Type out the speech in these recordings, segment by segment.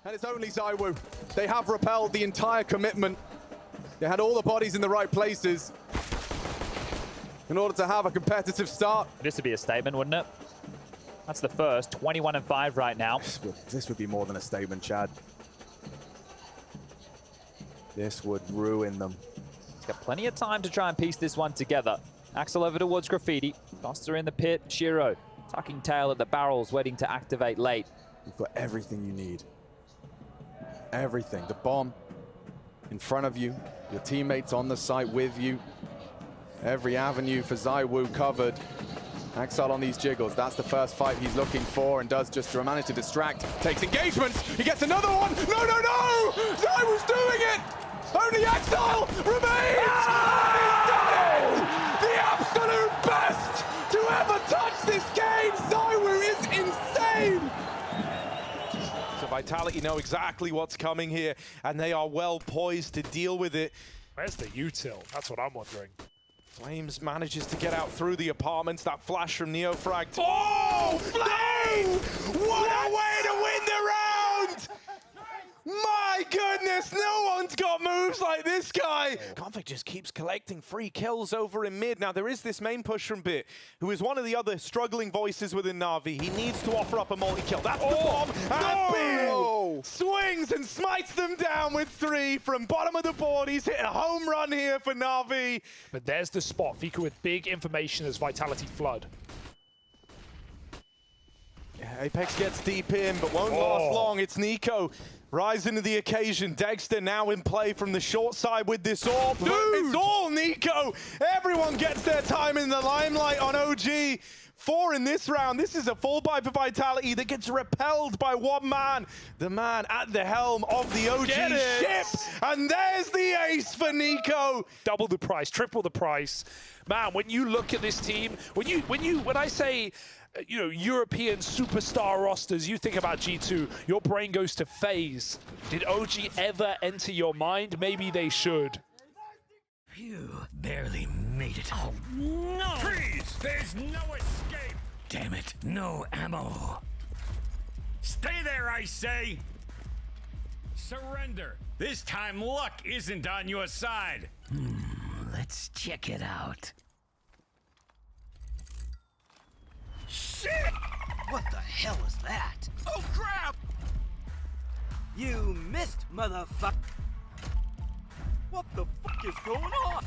And it's only ZywOo. They have repelled the entire commitment. They had all the bodies in the right places in order to have a competitive start. This would be a statement, wouldn't it? That's the first, 21-5 right now. This would be more than a statement, Chad. This would ruin them. He's got plenty of time to try and piece this one together. Axel over towards Graffiti. Buster in the pit. Shiro tucking tail at the barrels, waiting to activate late. You've got everything you need. Everything. The bomb in front of you. Your teammates on the site with you. Every avenue for ZywOo covered. Axel on these jiggles. That's the first fight he's looking for and does just manage to distract. Takes engagements. He gets another one. No, no, no! ZywOo's doing it! Only Axel remains! And he's done it! The absolute best to ever touch this game! ZywOo is insane! So Vitality know exactly what's coming here, and they are well poised to deal with it. Where's the util? That's what I'm wondering. Flames manages to get out through the apartments. That flash from NeoFrag. Oh, Flames! What a way to win the round! My goodness, no one's got moves like this guy. Conflict just keeps collecting free kills over in mid. Now, there is this main push from Bit, who is one of the other struggling voices within Na'Vi. He needs to offer up a multi-kill. That's the bomb. And Bit swings and smites them down with 3 from bottom of the board. He's hit a home run here for Na'Vi. But there's the spot. Fika with big information as Vitality flood. Apex gets deep in, but won't last long. It's Nico rising to the occasion. Dexter now in play from the short side with this orb. It's all Nico. Everyone gets their time in the limelight on OG. 4 in this round. This is a full buy for Vitality that gets repelled by one man. The man at the helm of the OG ship. And there's the ace for Nico. Double the price, triple the price. Man, when you look at this team, when I say, you know, European superstar rosters, you think about G2, your brain goes to FaZe. Did OG ever enter your mind? Maybe they should. Phew, barely made it. Oh, no! Freeze! There's no escape! Damn it, no ammo. Stay there, I say! Surrender. This time luck isn't on your side. Let's check it out. Shit! What the hell is that? Oh, crap! You missed, motherfucker! What the fuck is going on?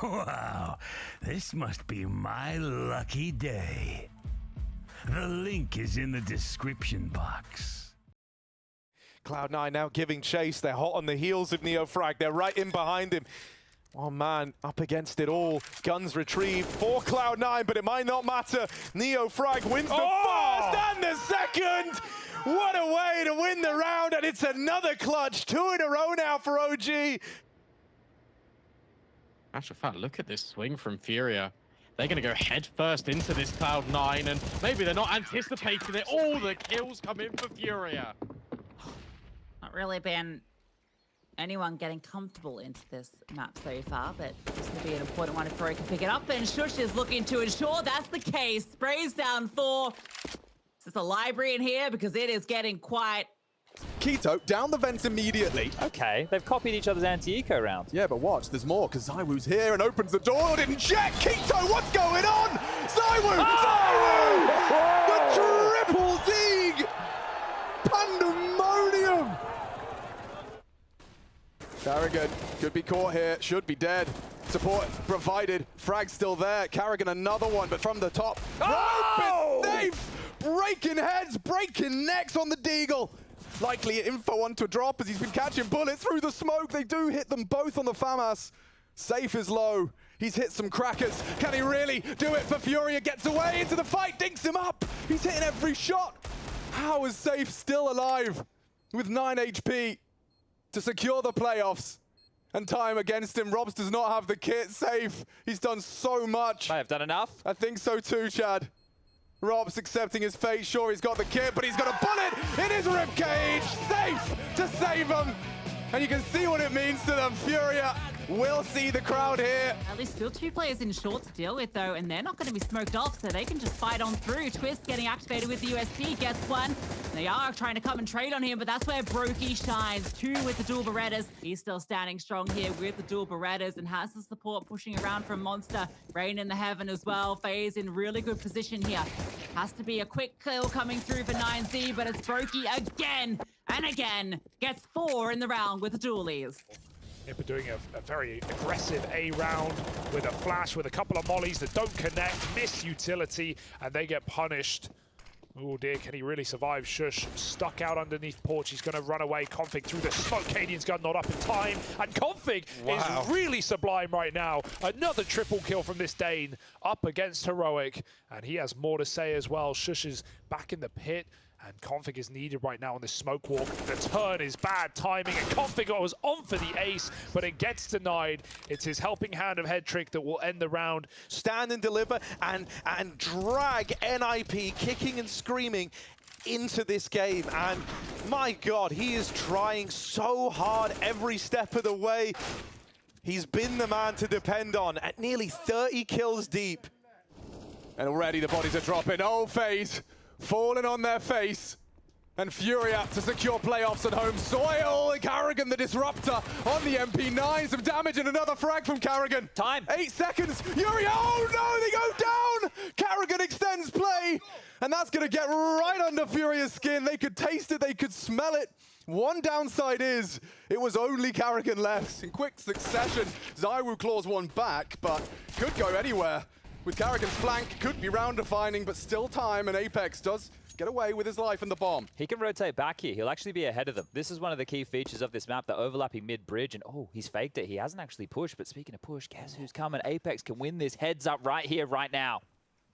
Wow, this must be my lucky day. The link is in the description box. Cloud9 now giving chase. They're hot on the heels of NeoFrag. They're right in behind him. One man up against it all. Guns retrieved for Cloud9, but it might not matter. NeoFrag wins the first and the second. What a way to win the round, and it's another clutch. 2 in a row now for OG. Actual fact, look at this swing from Furia. They're going to go head first into this Cloud9, and maybe they're not anticipating it. All the kills come in for Furia. Not really been anyone getting comfortable into this map so far, but this will be an important one if Furia can pick it up, and Shush is looking to ensure that's the case. Sprays down 4. Is this a library in here? Because it is getting quite... Keto down the vents immediately. Okay, they've copied each other's anti-eco round. Yeah, but watch, there's more, because ZywOo's here and opens the door. Didn't check. Keto, what's going on? ZywOo! ZywOo! The triple dig! Pandemonium! Carrigan could be caught here, should be dead. Support provided. Frag's still there. Carrigan another one, but from the top. Rope is safe! Breaking heads, breaking necks on the Deagle. Likely info onto a drop as he's been catching bullets through the smoke. They do hit them both on the FAMAS. Safe is low. He's hit some crackers. Can he really do it for Furia? Gets away into the fight, dinks him up. He's hitting every shot. How is Safe still alive with 9 HP to secure the playoffs? And time against him. Robs does not have the kit. Safe. He's done so much. May have done enough. I think so too, Chad. Rob's accepting his fate. Sure, he's got the kit, but he's got a bullet in his ribcage. Safe to save him. And you can see what it means to them. Furia will see the crowd here. At least still 2 players in short to deal with, though, and they're not going to be smoked off, so they can just fight on through. Twist getting activated with the USP, gets one. They are trying to come and trade on him, but that's where Brokey shines. 2 with the dual Berettas. He's still standing strong here with the dual Berettas and has the support pushing around from Monster. Rain in the heaven as well. FaZe in really good position here. Has to be a quick kill coming through for 9Z, but it's Brokey again and again. Gets 4 in the round with the dualies. Nipper doing a very aggressive A round with a flash, with a couple of mollies that don't connect, miss utility, and they get punished. Oh dear, can he really survive? Shush stuck out underneath porch. He's going to run away. Config through the smoke. Cadian's gun not up in time. And Config is really sublime right now. Another triple kill from this Dane up against Heroic. And he has more to say as well. Shush is back in the pit. And Config is needed right now on this smoke walk. The turn is bad timing, and Config was on for the ace, but it gets denied. It's his helping hand of head trick that will end the round. Stand and deliver and drag NIP kicking and screaming into this game. And my God, he is trying so hard every step of the way. He's been the man to depend on at nearly 30 kills deep. And already the bodies are dropping. Oh, FaZe falling on their face. And Furia to secure playoffs at home soil. Carrigan, the disruptor, on the MP9. Some damage and another frag from Carrigan. Time. 8 seconds. Furia, oh no, they go down! Carrigan extends play. And that's going to get right under Furia's skin. They could taste it, they could smell it. One downside is, it was only Carrigan left. In quick succession, Zywoo claws one back, but could go anywhere. With Carrigan's flank, could be round defining, but still time, and Apex does get away with his life and the bomb. He can rotate back here. He'll actually be ahead of them. This is one of the key features of this map, the overlapping mid-bridge, and oh, he's faked it. He hasn't actually pushed, but speaking of push, guess who's coming? Apex can win this heads up right here, right now.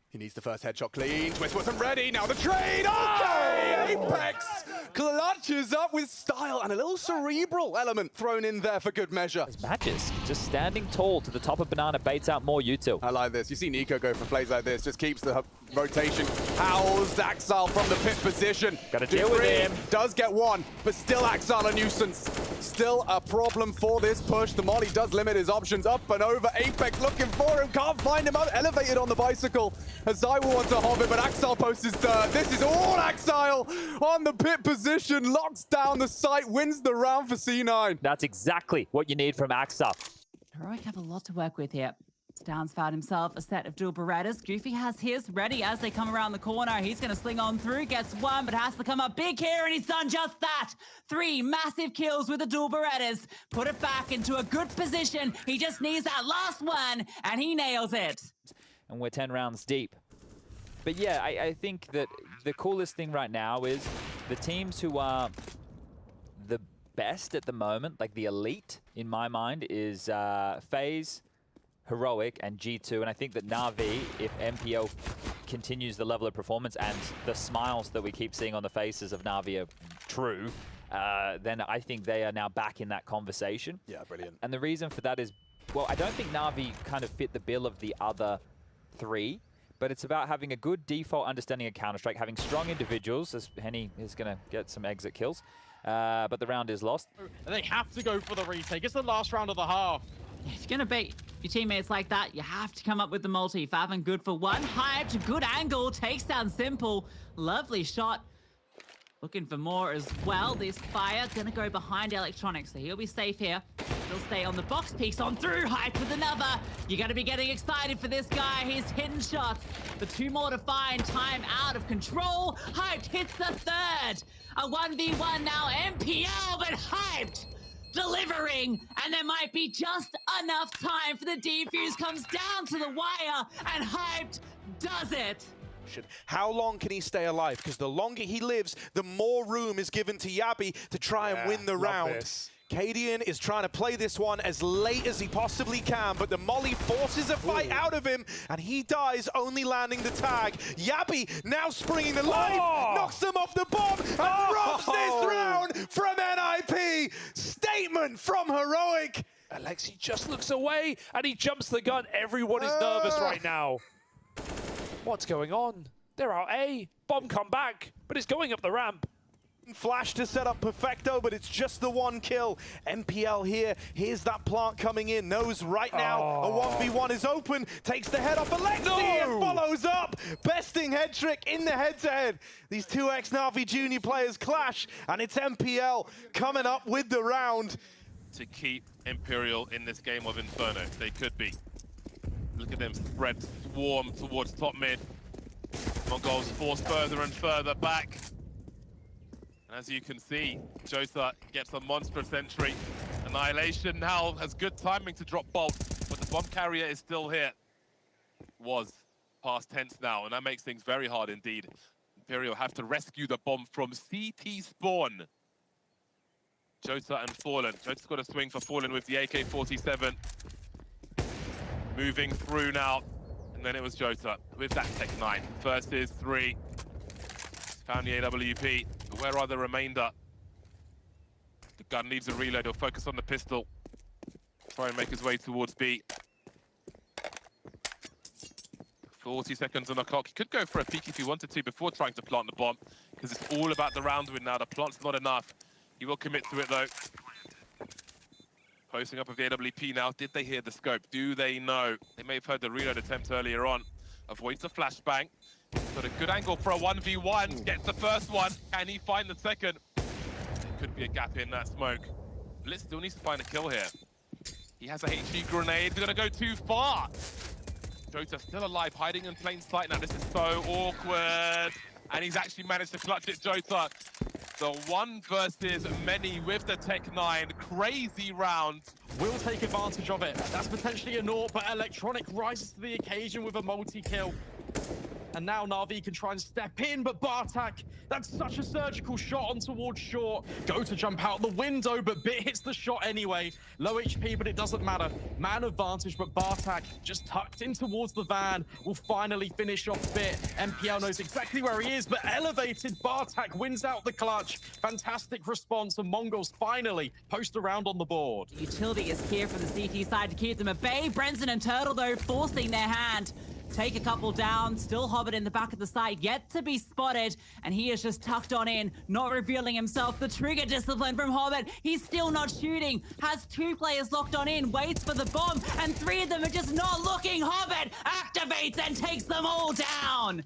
He needs the first headshot clean. Twist wasn't ready. Now the trade. Okay! Apex clutches up with style and a little cerebral element thrown in there for good measure. It's Magisk just standing tall to the top of Banana, baits out more util. I like this. You see Nico go for plays like this. Just keeps the rotation. Howls Axel from the pit position. Gotta deal with him. Does get one, but still Axel a nuisance. Still a problem for this push. The molly does limit his options. Up and over. Apex looking for him. Can't find him out. Elevated on the bicycle. As Zywoo wants to hover, but Axel posts his third. This is all Axel on the pit position. Locks down the site. Wins the round for C9. That's exactly what you need from Axel. Heroic have a lot to work with here. Stowns found himself a set of dual Berettas. Goofy has his ready as they come around the corner. He's going to sling on through, gets one, but has to come up big here, and he's done just that. 3 massive kills with the dual Berettas. Put it back into a good position. He just needs that last one, and he nails it. And we're 10 rounds deep. But yeah, I think that the coolest thing right now is the teams who are the best at the moment, like the elite, in my mind, is FaZe, Heroic, and G2. And I think that Na'Vi, if MPO continues the level of performance and the smiles that we keep seeing on the faces of Na'Vi are true, then I think they are now back in that conversation. Yeah, brilliant. And the reason for that is, well, I don't think Na'Vi kind of fit the bill of the other 3, but it's about having a good default understanding of Counter-Strike, having strong individuals, as Henny is going to get some exit kills, but the round is lost. And they have to go for the retake. It's the last round of the half. If you're going to beat your teammates like that, you have to come up with the multi. Faven good for one. Hyped, good angle, takes down Simple. Lovely shot. Looking for more as well. This fire gonna go behind Electronics, so he'll be safe here. He'll stay on the box, peeks on through. Hyped with another. You gotta be getting excited for this guy. He's hitting shots. The 2 more to find. Time out of control. Hyped hits the third. A 1v1 now. MPL, but Hyped delivering, and there might be just enough time for the defuse. Comes down to the wire, and Hyped does it. How long can he stay alive? Because the longer he lives, the more room is given to Yabi to try and win the round. This. Cadian is trying to play this one as late as he possibly can, but the molly forces a fight out of him, and he dies, only landing the tag. Yabi now springing the life, knocks him off the bomb, and robs this round from NIP. Statement from Heroic. Alexi just looks away, and he jumps the gun. Everyone is nervous right now. What's going on? They're out A. Bomb come back, but it's going up the ramp. Flash to set up Perfecto, but it's just the one kill. MPL here, here's that plant coming in, knows right now a 1v1 is open, takes the head off Alexi and follows up. Besting head trick in the head-to-head. These two ex-Na'Vi Junior players clash, and it's MPL coming up with the round. To keep Imperial in this game of Inferno, they could be. Look at them spread, swarm towards top mid. Mongols forced further and further back. As you can see, Jota gets a monstrous entry. Annihilation now has good timing to drop Bolt, but the bomb carrier is still here. Was past tense now, and that makes things very hard indeed. Imperial have to rescue the bomb from CT spawn. Jota and Fallen. Jota's got a swing for Fallen with the AK-47. Moving through now, and then it was Jota with that Tech 9 versus 3. Found the AWP. But where are the remainder? The gun needs a reload. He'll focus on the pistol. Try and make his way towards B. 40 seconds on the clock. He could go for a peek if he wanted to before trying to plant the bomb, because it's all about the round win now. The plant's not enough. He will commit to it though. Posting up of the AWP now. Did they hear the scope? Do they know? They may have heard the reload attempt earlier on. Avoids the flashbang. Got a good angle for a 1v1. Gets the first one. Can he find the second? Could be a gap in that smoke. Blitz still needs to find a kill here. He has a HE grenade. He's gonna go too far. Jota still alive, hiding in plain sight now. This is so awkward. And he's actually managed to clutch it, Jota. The one versus many with the Tech 9. Crazy round. Will take advantage of it. That's potentially a naught, but Electronic rises to the occasion with a multi-kill. And now Na'Vi can try and step in, but Bartak, that's such a surgical shot on towards short. Go to jump out the window, but Bit hits the shot anyway. Low HP, but it doesn't matter. Man advantage, but Bartak just tucked in towards the van will finally finish off Bit. MPL knows exactly where he is, but elevated Bartak wins out the clutch. Fantastic response, and Mongols finally post a round on the board. Utility is here for the CT side to keep them at bay. Brenson and Turtle, though, forcing their hand. Take a couple down, still Hobbit in the back of the site, yet to be spotted, and he is just tucked on in, not revealing himself. The trigger discipline from Hobbit, he's still not shooting, has 2 players locked on in, waits for the bomb, and 3 of them are just not looking. Hobbit activates and takes them all down.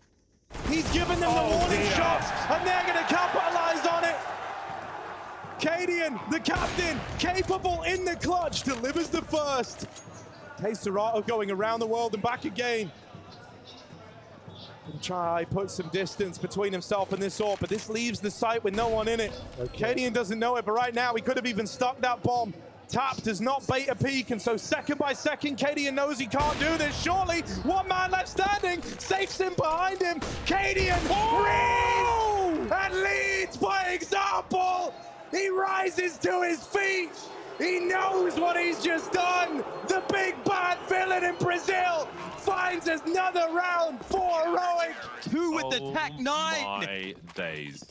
He's given them the warning shots, and they're going to capitalize on it. Cadian, the captain, capable in the clutch, delivers the first. Serato going around the world and back again. Try put some distance between himself and this AWP, but this leaves the site with no one in it. Cadian doesn't know it, but right now he could have even stuck that bomb. Tap does not bait a peek, and so second by second, Cadian knows he can't do this. Surely, one man left standing, safes him behind him. Cadian reads and leads by example. He rises to his feet. He knows what he's just done. The big bad villain in Brazil finds another round for Heroic. 2 with the Tech 9. My days.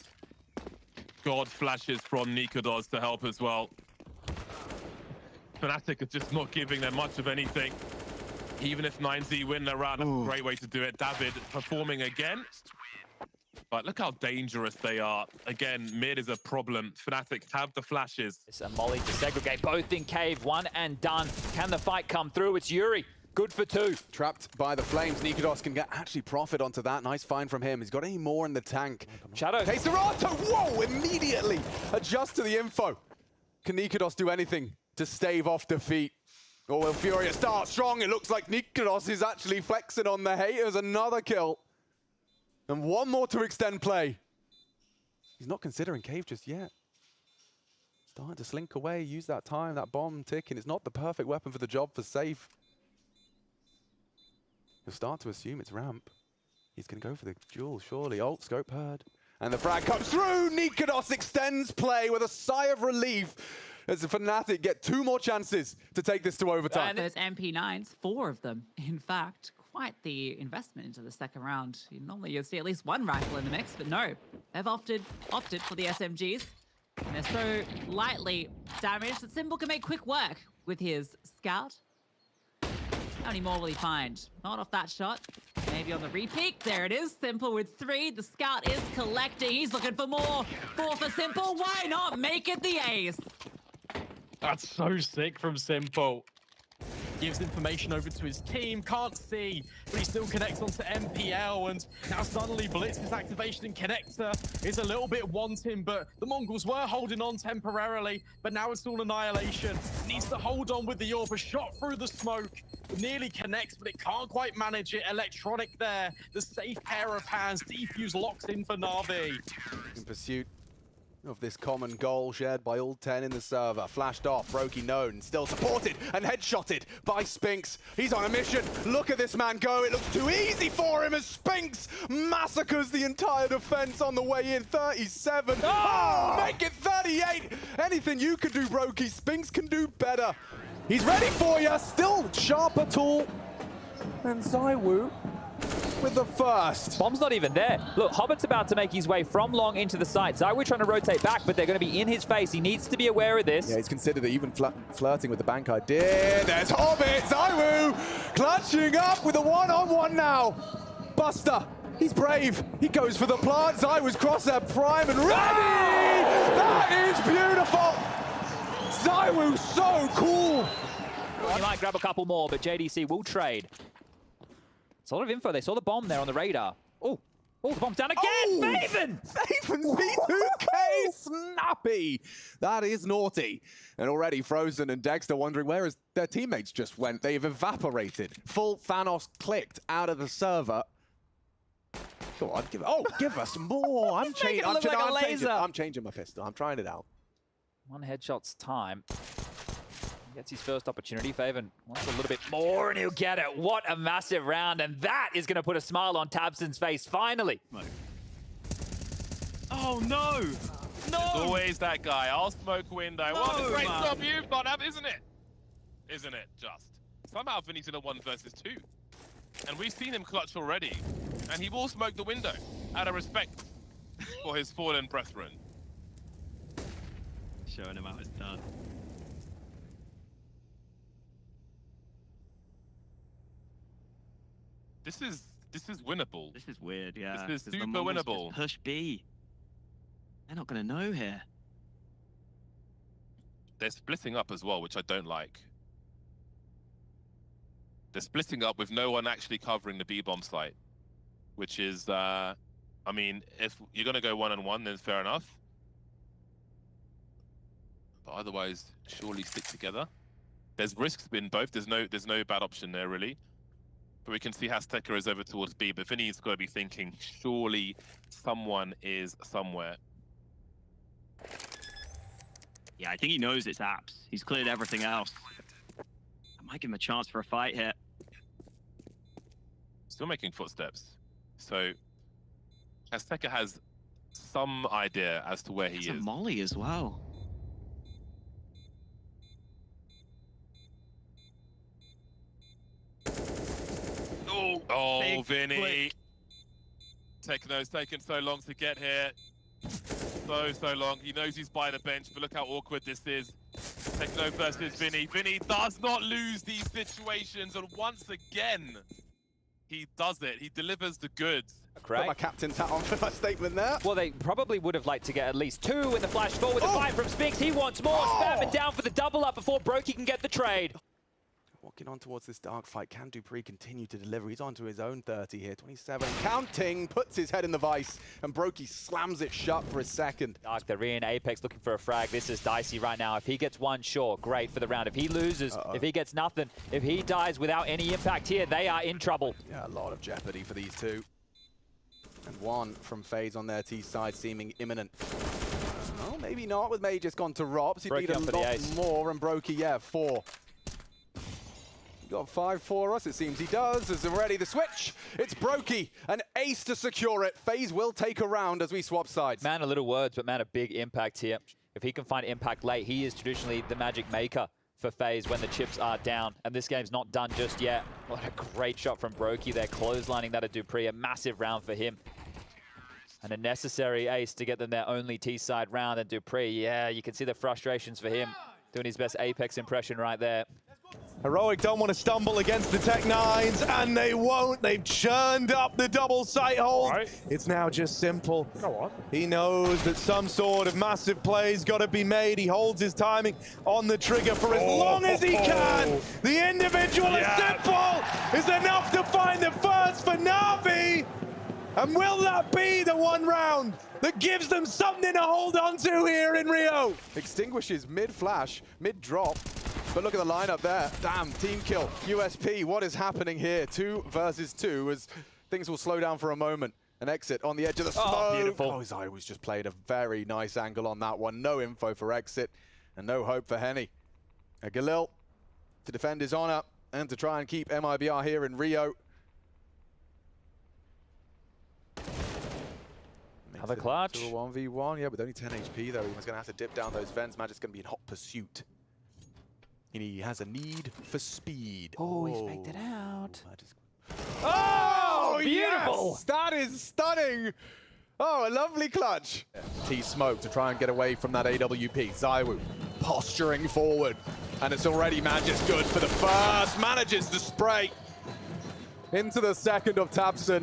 God flashes from Nikodos to help as well. Fnatic is just not giving them much of anything. Even if 9Z win their round, that's a great way to do it. David performing again. But look how dangerous they are. Again, mid is a problem. Fnatic have the flashes. It's a molly to segregate, both in cave, 1 and done. Can the fight come through? It's Yuri, good for 2. Trapped by the flames, Nikodos can actually profit onto that. Nice find from him. He's got any more in the tank. Shadow. Serato, whoa, immediately adjust to the info. Can Nikodos do anything to stave off defeat? Or will Furia start strong? It looks like Nikodos is actually flexing on the haters. Another kill. And one more to extend play. He's not considering cave just yet. Starting to slink away, use that time, that bomb ticking. It's not the perfect weapon for the job for safe. He'll start to assume it's ramp. He's going to go for the duel, surely. Ult, scope heard. And the frag comes through. Nikodos extends play with a sigh of relief as the Fnatic get 2 more chances to take this to overtime. And those MP9s, 4 of them, in fact. Quite the investment into the second round. Normally you'd see at least 1 rifle in the mix, but no. They've opted for the SMGs. And they're so lightly damaged that Symbol can make quick work with his scout. How many more will he find? Not off that shot. maybe on the repeat. There it is. Simple with 3. The scout is collecting. He's looking for more. 4 for Simple. Why not make it the ace? That's so sick from Simple. Gives information over to his team, can't see, but he still connects onto MPL, and now suddenly Blitz's activation and connector is a little bit wanting, but the Mongols were holding on temporarily, but now it's all Annihilation. Needs to hold on with the AWP, a shot through the smoke, nearly connects, but it can't quite manage it. Electronic there, the safe pair of hands, defuse locks in for Na'Vi. In pursuit of this common goal shared by all 10 in the server. Flashed off, Brokey known, still supported and headshotted by Spinks. He's on a mission. Look at this man go. It looks too easy for him as Spinks massacres the entire defense on the way in. 37. Oh, make it 38. Anything you can do, Brokey, Spinks can do better. He's ready for you. Still sharper tool. And Zywoo with the first. Bomb's not even there. Look, Hobbit's about to make his way from long into the site. Zywoo trying to rotate back, but they're going to be in his face. He needs to be aware of this. Yeah, he's considered it, even flirting with the bank idea. There's Hobbit, Zywoo clutching up with a one-on-one now. Buster, he's brave. He goes for the plant. Zywoo's crosshair prime and ready. That is beautiful. Zywoo, so cool. He might grab a couple more, but JDC will trade. It's a lot of info. They saw the bomb there on the radar. Oh, the bomb's down again. Oh, Faven! Faven's B2K snappy. That is naughty. And already Frozen and Dexter wondering where their teammates just went. They've evaporated. Full Thanos clicked out of the server. Go on, give us more. I'm changing. I'm changing my pistol. I'm trying it out. 1 headshot's time. Gets his first opportunity. Faven wants a little bit more, and he'll get it. What a massive round, and that is going to put a smile on Tabson's face, finally. Oh, no! No! There's always that guy. I'll smoke window. No, what a great man. job you've got, isn't it? Isn't it, just? Somehow Vinny's in a 1 versus 2. And we've seen him clutch already. And he will smoke the window, out of respect for his fallen brethren. Showing him how it's done. This is winnable. This is weird, yeah. This is Because the super Mongols just winnable. push B. They're not going to know here. They're splitting up as well, which I don't like. They're splitting up with no one actually covering the B-bomb site, which is, I mean, if you're going to go one-on-one, then fair enough. But otherwise, surely stick together. There's risks in both. There's no bad option there, really. But we can see Azteca is over towards B, but Vinny's got to be thinking, surely someone is somewhere. Yeah, I think he knows it's apps. He's cleared everything else. I might give him a chance for a fight here. Still making footsteps. So Azteca has some idea as to where he It's is. a molly as well. Oh, Big Vinny. flick. Techno's taken so long to get here. So long. He knows he's by the bench, but look how awkward this is. Techno versus Vinny. Vinny does not lose these situations, and once again, he does it. He delivers the goods. Got my captain's hat on for that statement there. Well, they probably would have liked to get at least 2 in the flash forward with the fight from Spinks. He wants more. Spamming down for the double up before Brokey can get the trade. Walking on towards this dark fight, can Dupree continue to deliver? He's on to his own 30 here, 27, counting, puts his head in the vice, and Brokey slams it shut for a second. Dark, they're in. Apex looking for a frag. This is dicey right now. If he gets 1 short, great for the round. If he loses, if he gets nothing, if he dies without any impact here, they are in trouble. Yeah, a lot of jeopardy for these two. And 1 from FaZe on their T side seeming imminent. Well, maybe not, with May just gone to Robs. He'd need a lot more, and Brokey, yeah, 4. Got 5 for us, it seems he does, as already the switch. It's Brokey, an ace to secure it. FaZe will take a round as we swap sides. Man, a little words, but man, a big impact here. If he can find impact late, he is traditionally the magic maker for FaZe when the chips are down. And this game's not done just yet. What a great shot from Brokey there, clotheslining that at Dupree. A massive round for him. And a necessary ace to get them their only T-side round. And Dupree, yeah, you can see the frustrations for him. Doing his best Apex impression right there. Heroic don't want to stumble against the Tech-9s, and they won't. They've churned up the double sight hold. Right. It's now just simple. Go on. He knows that some sort of massive play's got to be made. He holds his timing on the trigger for as long as he can. The individual is simple is enough to find the first for Na'Vi. And will that be the one round that gives them something to hold on to here in Rio? Extinguishes mid-flash, mid-drop. But look at the lineup there. Damn, team kill. USP, what is happening here? 2 versus 2 as things will slow down for a moment. An exit on the edge of the smoke. Oh, beautiful. Oh, Zai was just played a very nice angle on that one. No info for exit and no hope for Henny. Galil to defend his honor and to try and keep MIBR here in Rio. Another clutch. To a 1v1, yeah, with only 10 HP though. He was going to have to dip down those vents. Magic's going to be in hot pursuit. And he has a need for speed. Oh, he's faked it out. Oh, beautiful. Yes! That is stunning. Oh, a lovely clutch. T-Smoke to try and get away from that AWP. Zaiwu posturing forward. And it's already Magic's good for the first. Manages the spray into the second of Tabson.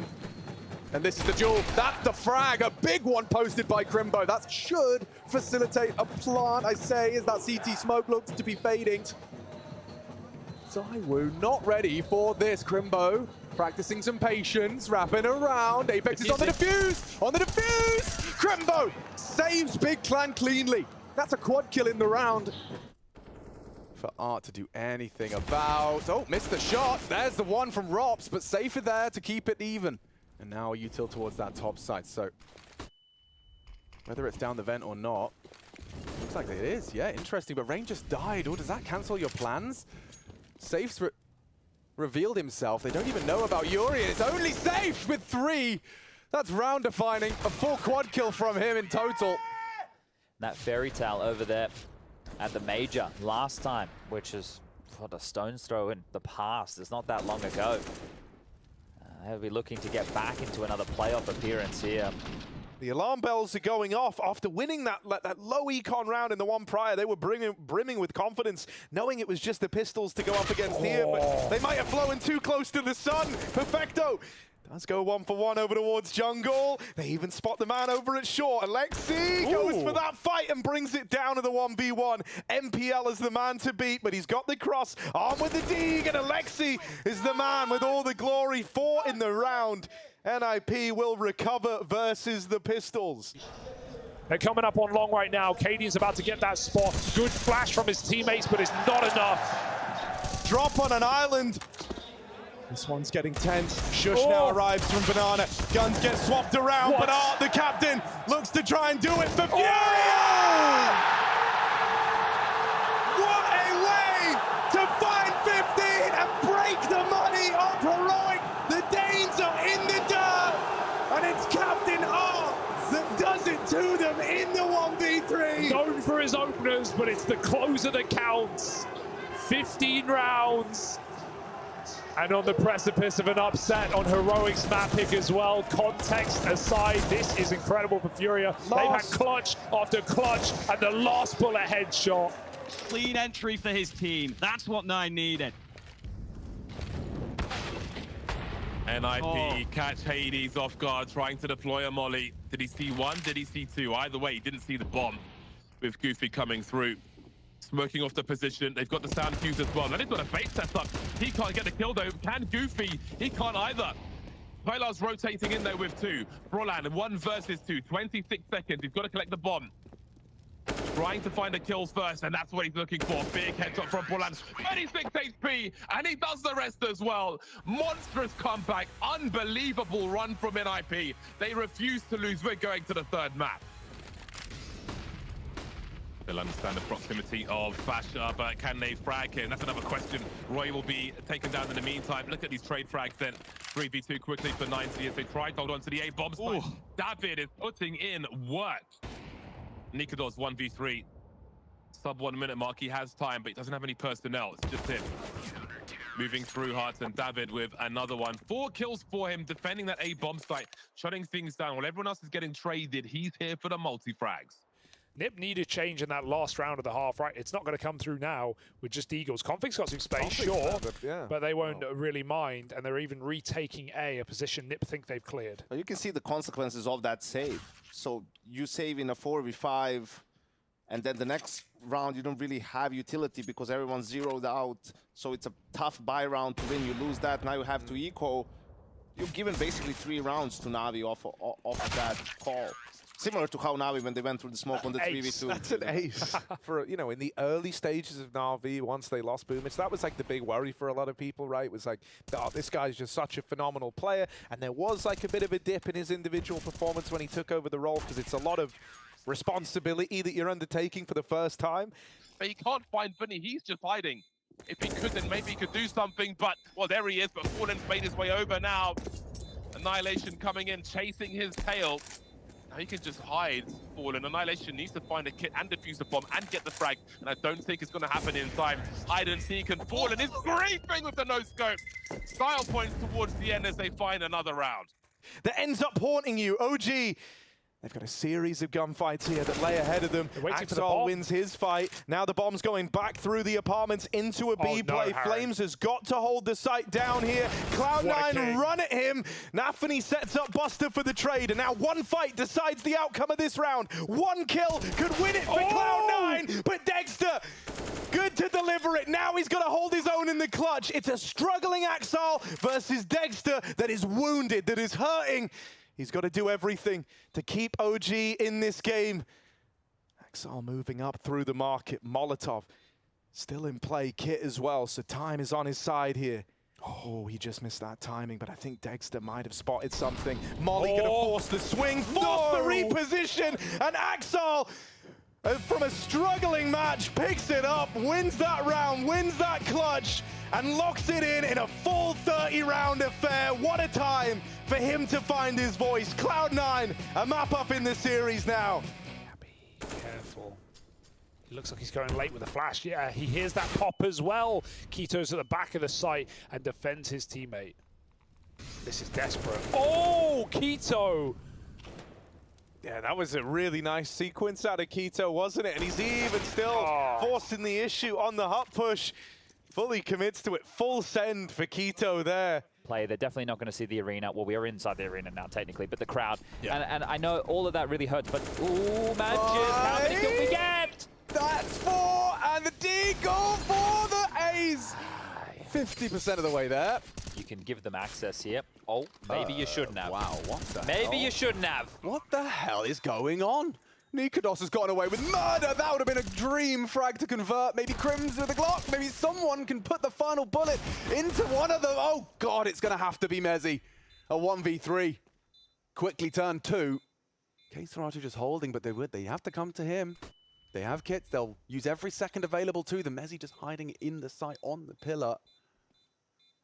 And this is the duel. That's the frag. A big one posted by Crimbo. That should facilitate a plant, I say, as that CT smoke looks to be fading. Zaiwu not ready for this. Crimbo practicing some patience, wrapping around. Apex is on the defuse. On the defuse. Crimbo saves Big Clan cleanly. That's a quad kill in the round. For Art to do anything about. Oh, missed the shot. There's the one from Rops, but safer there to keep it even. And now you tilt towards that top side, so whether it's down the vent or not, looks like it is. Yeah, interesting, but Rain just died. Oh, does that cancel your plans? Safe's revealed himself. They don't even know about Yuri. It's only Safe with 3. That's round defining. A full quad kill from him in total. That fairy tale over there at the major last time, which is what a stone's throw in the past. It's not that long ago. They'll be looking to get back into another playoff appearance here. The alarm bells are going off after winning that low econ round in the one prior. They were brimming with confidence, knowing it was just the pistols to go up against here, but they might have flown too close to the sun. Perfecto does go 1-for-1 over towards jungle. They even spot the man over at short. Alexi goes for that fight and brings it down to the 1v1. MPL is the man to beat, but he's got the cross. On with the dig, and Alexi is the man with all the glory. 4 in the round. NIP will recover versus the Pistols. They're coming up on long right now. Katie's about to get that spot. Good flash from his teammates, but it's not enough. Drop on an island. This one's getting tense. Shush now arrives from Banana. Guns get swapped around, but Art, the captain, looks to try and do it for Furia! What a way to find 15 and break the money of Heroic. The Danes are in the dirt, and it's Captain Art that does it to them in the 1v3. Known for his openers, but it's the closer that counts. 15 rounds. And on the precipice of an upset on Heroic's map pick as well. Context aside, this is incredible for Furia. They've had clutch after clutch, and the last bullet headshot. Clean entry for his team. That's what 9 needed. NIP catch Hades off guard, trying to deploy a molly. Did he see 1? Did he see 2? Either way, he didn't see the bomb with Goofy coming through. Smoking off the position. They've got the sound fuse as well. Then he's got a bait set up. He can't get the kill though. Can Goofy? He can't either. Pilar's rotating in there with 2. Brolan, 1 versus 2. 26 seconds. He's got to collect the bomb. Trying to find the kills first, and that's what he's looking for. Big headshot from Brolan. 26 HP, and he does the rest as well. Monstrous comeback. Unbelievable run from NIP. They refuse to lose. We're going to the 3rd map. They'll understand the proximity of Basha, but can they frag here? And that's another question. Roy will be taken down in the meantime. Look at these trade frags then. 3v2 quickly for 90 as they try to hold on to the A-bombs. David is putting in work. Nikador's 1v3. Sub 1 minute mark. He has time, but he doesn't have any personnel. It's just him. Moving through Hart, and David with another one. 4 kills for him, defending that A-bomb site, shutting things down. While everyone else is getting traded, he's here for the multi-frags. Nip needed change in that last round of the half, right? It's not going to come through now with just Eagles. Conflic's got some space, sure, but they won't really mind, and they're even retaking a position Nip think they've cleared. You can see the consequences of that save. So you save in a 4v5, and then the next round you don't really have utility because everyone's zeroed out. So it's a tough buy round to win. You lose that, now you have to eco. You've given basically 3 rounds to Na'Vi off of that call. Similar to how Na'Vi when they went through the smoke on the 3v2. That's an ace. For, you know, in the early stages of Na'Vi, once they lost Boomich, that was like the big worry for a lot of people, right? It was like, oh, this guy's just such a phenomenal player. And there was like a bit of a dip in his individual performance when he took over the role, because it's a lot of responsibility that you're undertaking for the first time. But he can't find Vinny. He's just hiding. If he could, then maybe he could do something. But, well, there he is. But Fallen's made his way over now. Annihilation coming in, chasing his tail. Now he can just hide, Fallen. Annihilation needs to find a kit and defuse the bomb and get the frag. And I don't think it's going to happen in time. Hide and seek, and Fallen is griefing with the no-scope. Style points towards the end as they find another round. That ends up haunting you. OG, they've got a series of gunfights here that lay ahead of them. Axol wins his fight. Now the bomb's going back through the apartments into a B play. Flames has got to hold the site down here. Cloud9 run at him. Nafany sets up Buster for the trade. And now one fight decides the outcome of this round. One kill could win it for Cloud9. But Dexter, good to deliver it. Now he's got to hold his own in the clutch. It's a struggling Axol versus Dexter that is wounded, that is hurting. He's got to do everything to keep OG in this game. Axol moving up through the market. Molotov still in play. Kit as well, so time is on his side here. Oh, he just missed that timing, but I think Dexter might have spotted something. Molly gonna force the swing, force the reposition, and Axol, from a struggling match, picks it up, wins that round, wins that clutch, and locks it in a full 30-round affair. What a time for him to find his voice. Cloud9, a map up in the series now. Be careful. He looks like he's going late with a flash. Yeah, he hears that pop as well. Keto's at the back of the site and defends his teammate. This is desperate. Oh, Keto! Yeah, that was a really nice sequence out of Keto, wasn't it? And he's even still forcing the issue on the hut push. Fully commits to it. Full send for Keto there. They're definitely not going to see the arena. Well, we are inside the arena now, technically, but the crowd. Yeah. And I know all of that really hurts, but ooh, Manches, how many can we get? That's 4, and the D go for the A's. 50% of the way there. You can give them access here. Oh, maybe you shouldn't have. Wow, what the hell? Maybe you shouldn't have. What the hell is going on? Nikodos has gotten away with murder. That would have been a dream frag to convert. Maybe Crims with a Glock. Maybe someone can put the final bullet into one of them. Oh, God, it's going to have to be Mezzy. A 1v3. Quickly turn 2. K-Sriracha just holding, but they have to come to him. They have kits. They'll use every second available to them. Mezzy just hiding in the site on the pillar.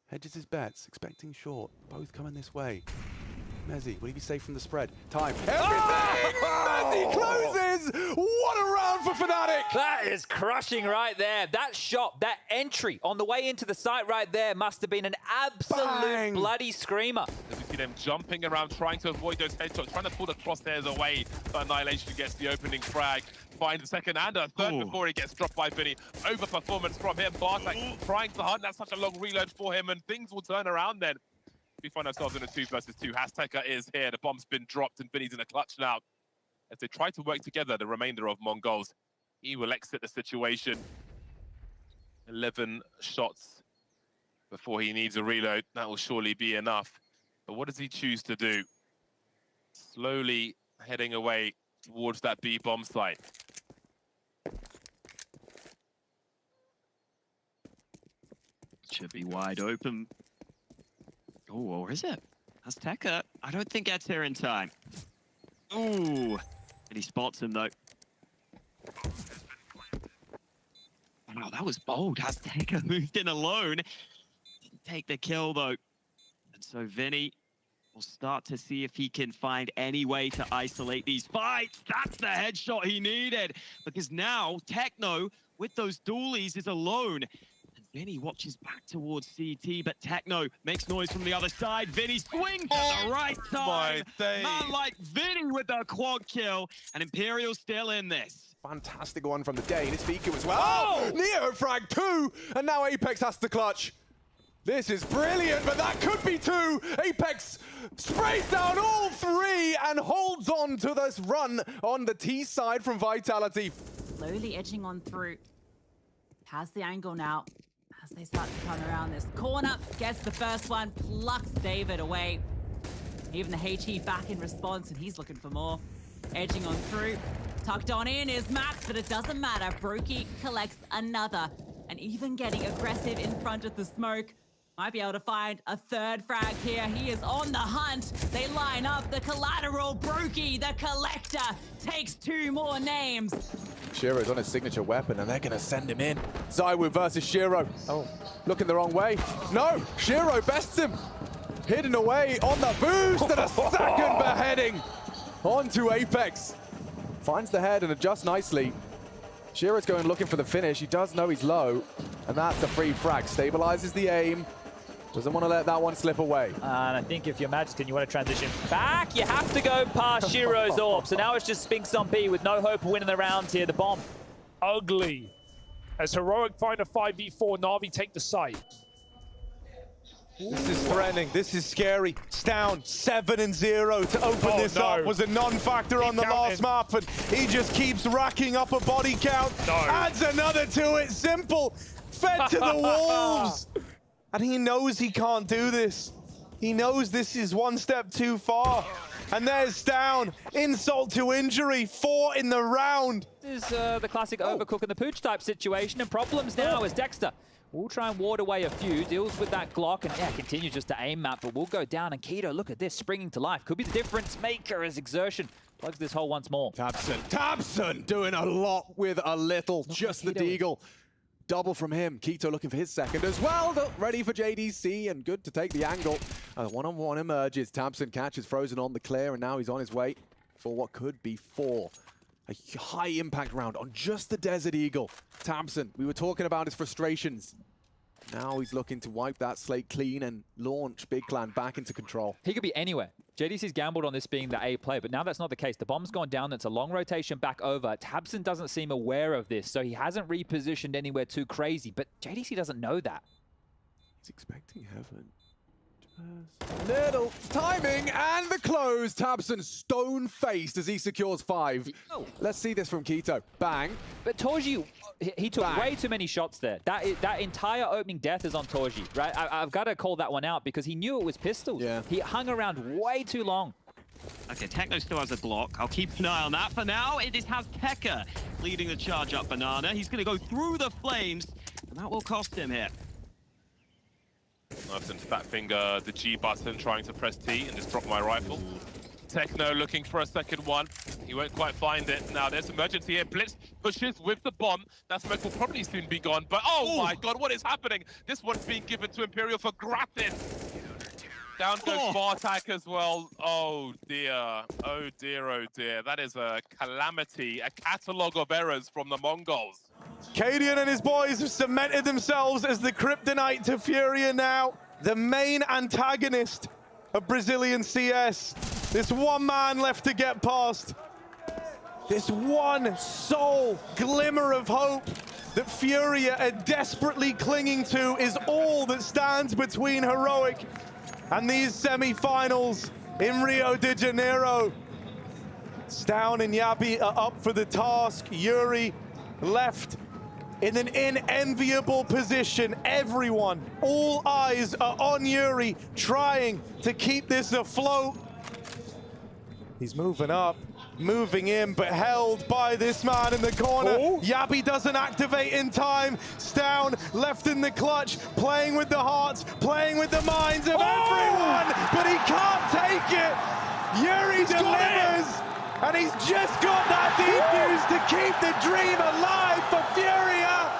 Hedges his bets, expecting short. Both coming this way. Mezzy, will he be safe from the spread? Time. Everything! Mezzy closes! What a round for Fnatic! That is crushing right there. That shot, that entry on the way into the site right there must have been an absolute bloody screamer. As we see them jumping around, trying to avoid those headshots, trying to pull the crosshairs away. But Annihilation gets the opening frag. Finds a second and a third before he gets dropped by Vinny. Overperformance from him. Bartek trying to hunt. That's such a long reload for him, and things will turn around then. We find ourselves in a 2 versus 2. Azteca is here. The bomb's been dropped, and Vinny's in a clutch now. As they try to work together, the remainder of Mongols, he will exit the situation. 11 shots before he needs a reload. That will surely be enough. But what does he choose to do? Slowly heading away towards that B bomb site. Should be wide open. Oh, or is it? Azteca, I don't think gets here in time. Ooh, and he spots him though. Wow, that was bold. Azteca moved in alone. Didn't take the kill though. And so Vinny will start to see if he can find any way to isolate these fights. That's the headshot he needed. Because now Techno, with those dualies, is alone. And Vinny watches back towards CT, but Techno makes noise from the other side. Vinny swings at the right time. Man like Vinny with the quad kill, and Imperial still in this. Fantastic one from the Dane. It's Fiku as well. Oh! Neo frag 2, and now Apex has to clutch. This is brilliant, but that could be 2. Apex sprays down all 3 and holds on to this run on the T side from Vitality. Slowly edging on through. Has the angle now as they start to come around this corner. Gets the first one, plucks David away. Even the HE back in response, and he's looking for more. Edging on through. Tucked on in is Max, but it doesn't matter. Brokey collects another. And even getting aggressive in front of the smoke. Might be able to find a third frag here. He is on the hunt. They line up the collateral. Brokey, the collector, takes 2 more names. Shiro's on his signature weapon, and they're going to send him in. ZywOo versus Shiro. Oh, looking the wrong way. No, Shiro bests him. Hidden away on the boost, and a second beheading onto Apex. Finds the head and adjusts nicely. Shiro's going looking for the finish. He does know he's low, and that's a free frag. Stabilizes the aim. Doesn't want to let that one slip away. And I think if you're Magic and you want to transition back, you have to go past Shiro's orb. So now it's just Spinks on B with no hope of winning the round here. The bomb. Ugly. As Heroic find a 5v4, Na'Vi take the site. This is threatening. This is scary. Down 7-0 to open this up was a non-factor on the last map, and he just keeps racking up a body count. Adds another to it. Simple. Fed to the wolves. And he knows he can't do this. He knows this is one step too far. And there's down. Insult to injury. 4 in the round. This is the classic overcook and the pooch type situation, and problems now as Dexter will try and ward away a few, deals with that Glock, and yeah, continues just to aim map, but will go down. And Keto, look at this, springing to life. Could be the difference maker as Exertion plugs this hole once more. Tabson doing a lot with a little. Just the Deagle. Double from him. Keto looking for his second as well. Ready for JDC and good to take the angle. One-on-one emerges. Tabson catches Frozen on the clear, and now he's on his way for what could be 4. A high impact round on just the Desert Eagle. Tabson, we were talking about his frustrations. Now he's looking to wipe that slate clean and launch Big Clan back into control. He could be anywhere. JDC's gambled on this being the A play, but now that's not the case. The bomb's gone down. It's a long rotation back over. Tabson doesn't seem aware of this, so he hasn't repositioned anywhere too crazy, but JDC doesn't know that. He's expecting heaven. Little timing and the close. Tabson stone-faced as he secures 5. Let's see this from Keto. Bang. But Torji, he took way too many shots there. That entire opening death is on Torji, right? I've got to call that one out because he knew it was pistols. Yeah. He hung around way too long. Okay, Techno still has a Glock. I'll keep an eye on that. For now, it has Tekka leading the charge up Banana. He's going to go through the flames, and that will cost him here. Nice and fat finger the G button, trying to press T and just drop my rifle. Techno looking for a second one. He won't quite find it. Now there's emergency here. Blitz pushes with the bomb. That smoke will probably soon be gone. But oh my god, what is happening? This one's being given to Imperial for gratis. Down goes Bartak as well. Oh dear. Oh dear, oh dear. That is a calamity, a catalogue of errors from the Mongols. Cadian and his boys have cemented themselves as the kryptonite to Furia now. The main antagonist of Brazilian CS. This one man left to get past. This one sole glimmer of hope that Furia are desperately clinging to is all that stands between Heroic and these semi-finals in Rio de Janeiro. Stown and Yabi are up for the task. Yuri left in an unenviable position. Everyone, all eyes are on Yuri, trying to keep this afloat. He's moving up, moving in, but held by this man in the corner. Yabi doesn't activate in time. Stown left in the clutch, playing with the hearts, playing with the minds of everyone, but he can't take it. Yuri delivers, and he's just got that defuse to keep the dream alive for Furia.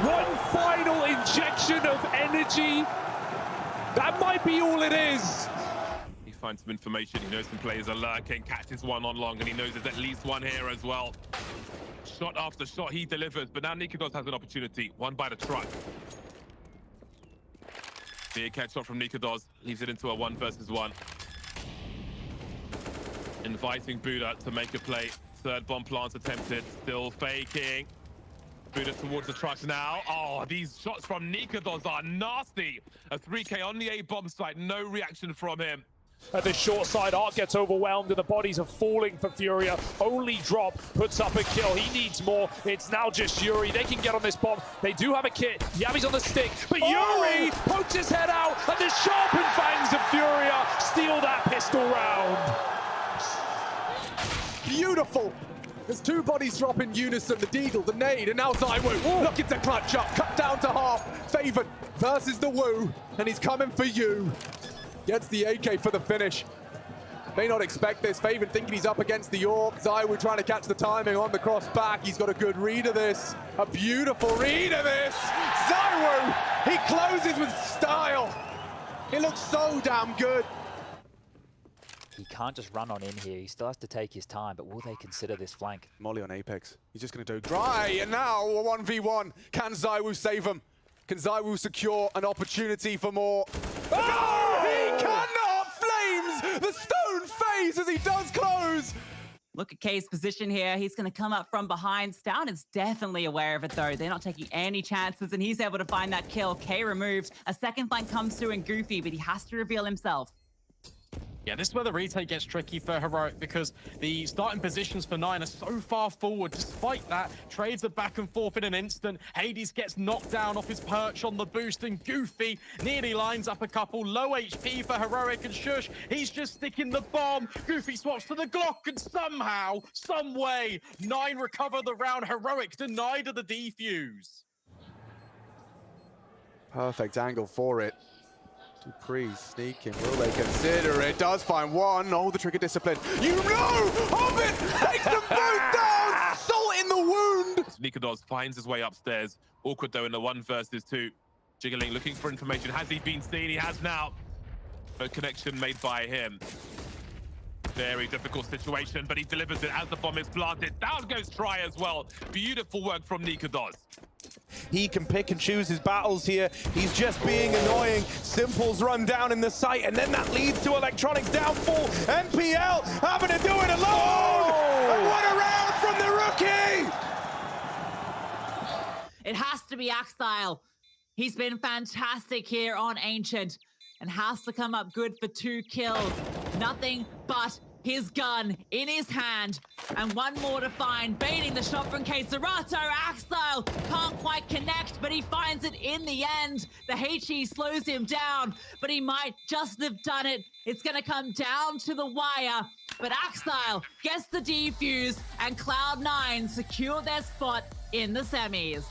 One final injection of energy. That might be all it is. He finds some information. He knows some players are lurking, catches one on long, and he knows there's at least one here as well. Shot after shot he delivers, but now Nikodos has an opportunity. One by the truck. The catch shot from Nikodos leaves it into a 1 versus 1. Inviting Buddha to make a play. Third bomb plant attempted, still faking. Buddha towards the trucks now. Oh, these shots from Nikodos are nasty. A 3K on the A bomb site, no reaction from him. At the short side, Art gets overwhelmed and the bodies are falling for Furia. Only Drop puts up a kill. He needs more. It's now just Yuri. They can get on this bomb. They do have a kit. Yavi's on the stick, but Yuri pokes his head out and the sharpened fangs of Furia steal that pistol round. Beautiful. There's 2 bodies drop in unison, the Deagle, the nade, and now ZywOo looking to clutch up, cut down to half. Faven versus the Woo, and he's coming for you. Gets the AK for the finish. May not expect this. Faven thinking he's up against the AWP. ZywOo trying to catch the timing on the cross back. He's got a good read of this. A beautiful read of this. ZywOo, he closes with style. It looks so damn good. He can't just run on in here. He still has to take his time, but will they consider this flank? Molly on Apex. He's just going to do dry, and now a 1v1. Can ZywOo save him? Can ZywOo secure an opportunity for more? Oh! He cannot! Flames! The stone face as he does close! Look at K's position here. He's going to come up from behind. Stown is definitely aware of it, though. They're not taking any chances, and he's able to find that kill. K removed. A second flank comes through in Goofy, but he has to reveal himself. Yeah, this is where the retake gets tricky for Heroic because the starting positions for 9 are so far forward. Despite that, trades are back and forth in an instant. Hades gets knocked down off his perch on the boost, and Goofy nearly lines up a couple. Low HP for Heroic, and Shush, he's just sticking the bomb. Goofy swaps to the Glock, and somehow, some way, 9 recover the round. Heroic denied of the defuse. Perfect angle for it. Dupree sneaking. Will they consider it? Does find one. Oh, the trigger discipline. You know! Hobbit takes them both down! Salt in the wound! Nikodos finds his way upstairs. Awkward though in the 1 versus 2. Jiggling, looking for information. Has he been seen? He has now. No connection made by him. Very difficult situation, but he delivers it as the bomb is planted. Down goes Try as well. Beautiful work from Nikodos. He can pick and choose his battles here. He's just being annoying. Simple's run down in the site, and then that leads to Electronics downfall. NPL having to do it alone! And what a round from the rookie! It has to be Axile. He's been fantastic here on Ancient and has to come up good for 2 kills. Nothing but his gun in his hand, and one more to find, baiting the shot from K. Serato. Axile can't quite connect, but he finds it in the end. The HE slows him down, but he might just have done it. It's gonna come down to the wire, but Axile gets the defuse, and Cloud9 secure their spot in the semis.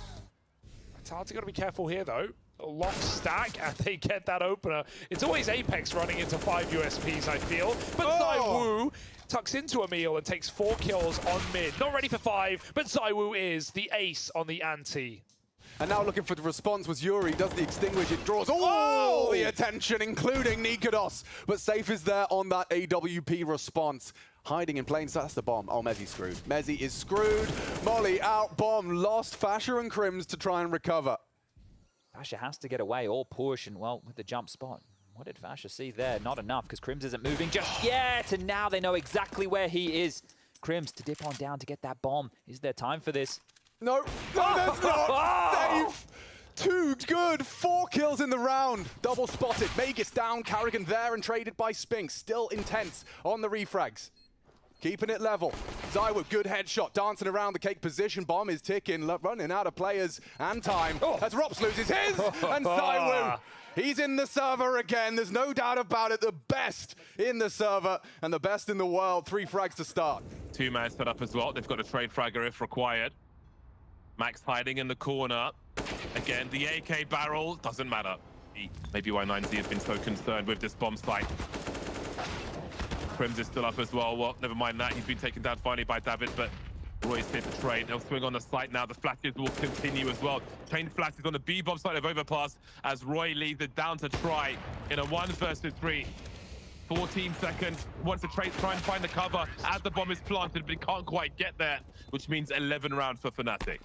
It's hard to gotta be careful here though. A lock stack and they get that opener. It's always Apex running into 5 USPs, I feel. But ZywOo tucks into a meal and takes 4 kills on mid. Not ready for 5, but ZywOo is the ace on the ante. And now looking for the response was Yuri. Does the extinguish, it draws all the attention, including Nikodos. But Safe is there on that AWP response. Hiding in plain sight, that's the bomb. Oh, Mezzi's screwed. Mezzi is screwed. Molly out, bomb lost. Fasher and Crims to try and recover. Fasher has to get away or push, and well, with the jump spot. What did Fasher see there? Not enough, because Crims isn't moving just yet, and now they know exactly where he is. Crims to dip on down to get that bomb. Is there time for this? No, there's not. Safe. 2 good, 4 kills in the round. Double spotted. Magus down, Carrigan there, and traded by Spinks. Still intense on the refrags. Keeping it level. ZywOo, good headshot, dancing around the cake position. Bomb is ticking, running out of players and time. As Rops loses his, and ZywOo, he's in the server again. There's no doubt about it. The best in the server and the best in the world. 3 frags to start. 2-man set up as well. They've got a trade fragger if required. Max hiding in the corner. Again, the AK barrel doesn't matter. Maybe why 9Z has been so concerned with this bomb site. Crims is still up as well. Well, never mind that. He's been taken down finally by David, but Roy's here to trade. They'll swing on the site now. The flashes will continue as well. Chain flashes on the B-bomb side of Overpass as Roy leads it down to Try in a 1 versus 3. 14 seconds. Wants to try and find the cover as the bomb is planted, but he can't quite get there, which means 11 rounds for Fnatic.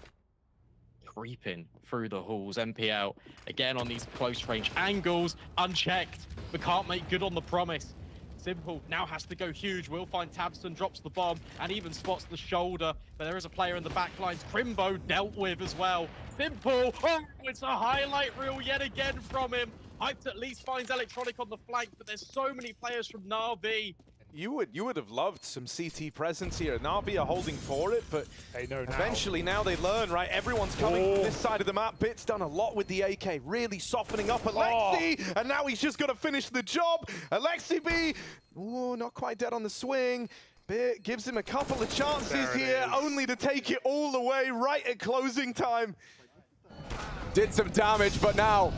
creeping through the halls. MPL, again on these close range angles, unchecked, but can't make good on the promise. Simple now has to go huge. Will find Tabson, drops the bomb, and even spots the shoulder. But there is a player in the back lines. Crimbo dealt with as well. Simple, oh, it's a highlight reel yet again from him. Hyped at least finds Electronic on the flank, but there's so many players from Na'Vi. You would have loved some CT presence here. Na'Vi are holding for it, but they know eventually now they learn, right? Everyone's coming from this side of the map. Bit's done a lot with the AK, really softening up Alexi, and now he's just got to finish the job. Alexi B, not quite dead on the swing. Bit gives him a couple of chances here, only to take it all the way right at closing time. Did some damage, but now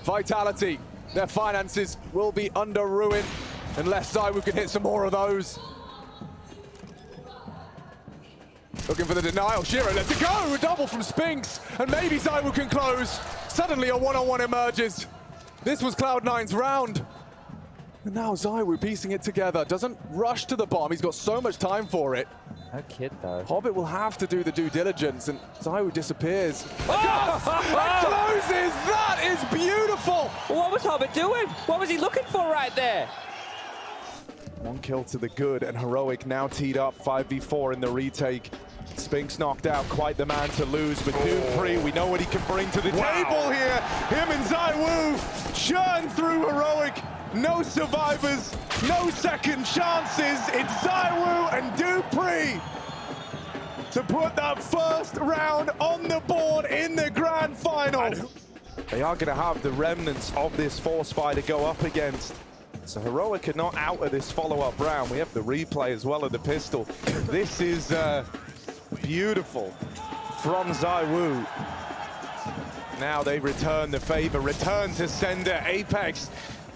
Vitality, their finances will be under ruin unless ZywOo can hit some more of those. Looking for the denial. Shiro lets it go. A double from Spinks. And maybe ZywOo can close. Suddenly a one-on-one emerges. This was Cloud9's round. And now ZywOo piecing it together. Doesn't rush to the bomb. He's got so much time for it. No kid, though. Hobbit will have to do the due diligence, and ZywOo disappears. It closes! That is beautiful! What was Hobbit doing? What was he looking for right there? One kill to the good, and Heroic now teed up 5v4 in the retake. Spinks knocked out, quite the man to lose, but Dupree, we know what he can bring to the table here. Him and ZywOo churn through Heroic. No survivors, no second chances. It's ZywOo and Dupree to put that first round on the board in the grand final. They are going to have the remnants of this force fire to go up against. So Heroic are not out of this follow-up round. We have the replay as well of the pistol. This is beautiful from ZywOo. Now they return the favor, return to sender. Apex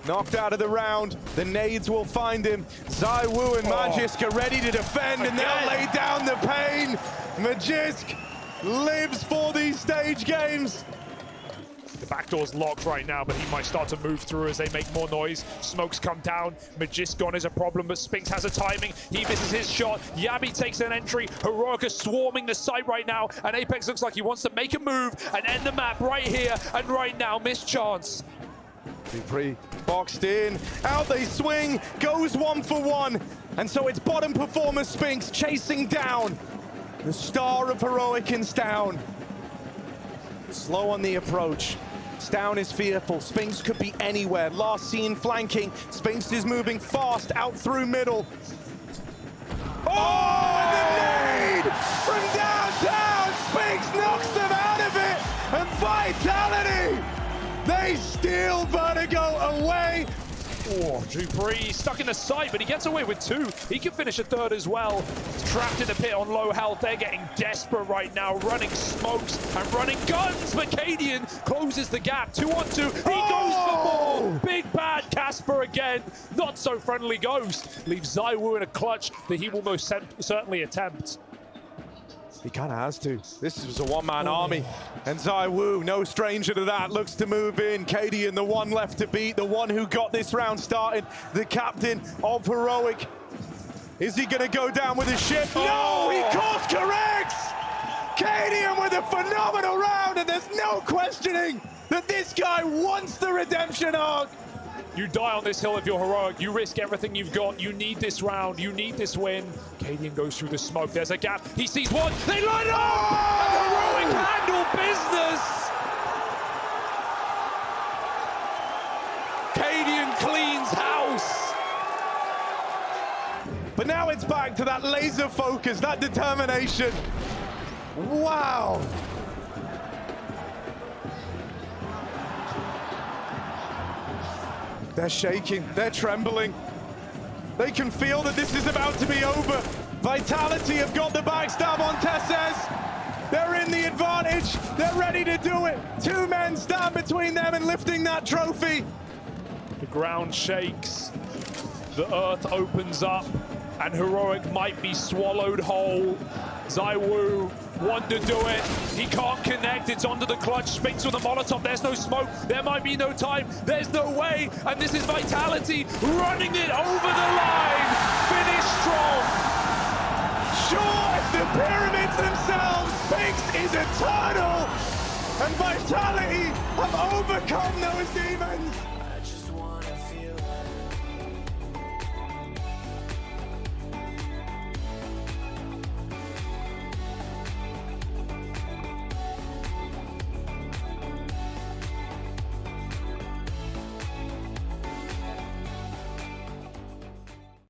knocked out of the round. The nades will find him. ZywOo and Magisk are ready to defend, and they'll lay down the pain. Magisk lives for these stage games. The back door's locked right now, but he might start to move through as they make more noise. Smokes come down. Magisk gone is a problem, but Spinks has a timing. He misses his shot. Yabi takes an entry. Heroic is swarming the site right now, and Apex looks like he wants to make a move and end the map right here and right now. Missed chance. Dupree boxed in, out they swing, goes 1 for 1. And so it's bottom performer Spinks chasing down the star of Heroic in Stown. Slow on the approach. Stown is fearful. Spinks could be anywhere. Last seen flanking. Spinks is moving fast out through middle. Oh, and the nade from downtown. Spinks knocks them out of it. And Vitality, they steal Vertigo away. Oh, Dupree stuck in the site, but he gets away with 2. He can finish a 3rd as well. He's trapped in the pit on low health. They're getting desperate right now, running smokes and running guns. But Cadian closes the gap. 2 on 2. He goes for more. Big bad Casper again. Not so friendly Ghost. Leaves ZywOo in a clutch that he will most certainly attempt. He kind of has to. This was a one-man army. And ZywOo, no stranger to that, looks to move in. Cadian, the one left to beat, the one who got this round started, the captain of Heroic. Is he going to go down with his ship? No, he course corrects! Cadian with a phenomenal round, and there's no questioning that this guy wants the redemption arc. You die on this hill if you're Heroic. You risk everything you've got. You need this round. You need this win. Cadian goes through the smoke. There's a gap. He sees one. They line up! And Heroic handle business! Cadian cleans house. But now it's back to that laser focus, that determination. Wow. They're shaking, they're trembling. They can feel that this is about to be over. Vitality have got the backstab on Tessez. They're in the advantage, they're ready to do it. 2 men stand between them and lifting that trophy. The ground shakes, the earth opens up, and Heroic might be swallowed whole. ZywOo want to do it. He can't connect. It's onto the clutch. Spinks with a Molotov. There's no smoke. There might be no time. There's no way. And this is Vitality running it over the line. Finish strong. Sure, it's the pyramids themselves. Spinks Phoenix is eternal, and Vitality have overcome those demons.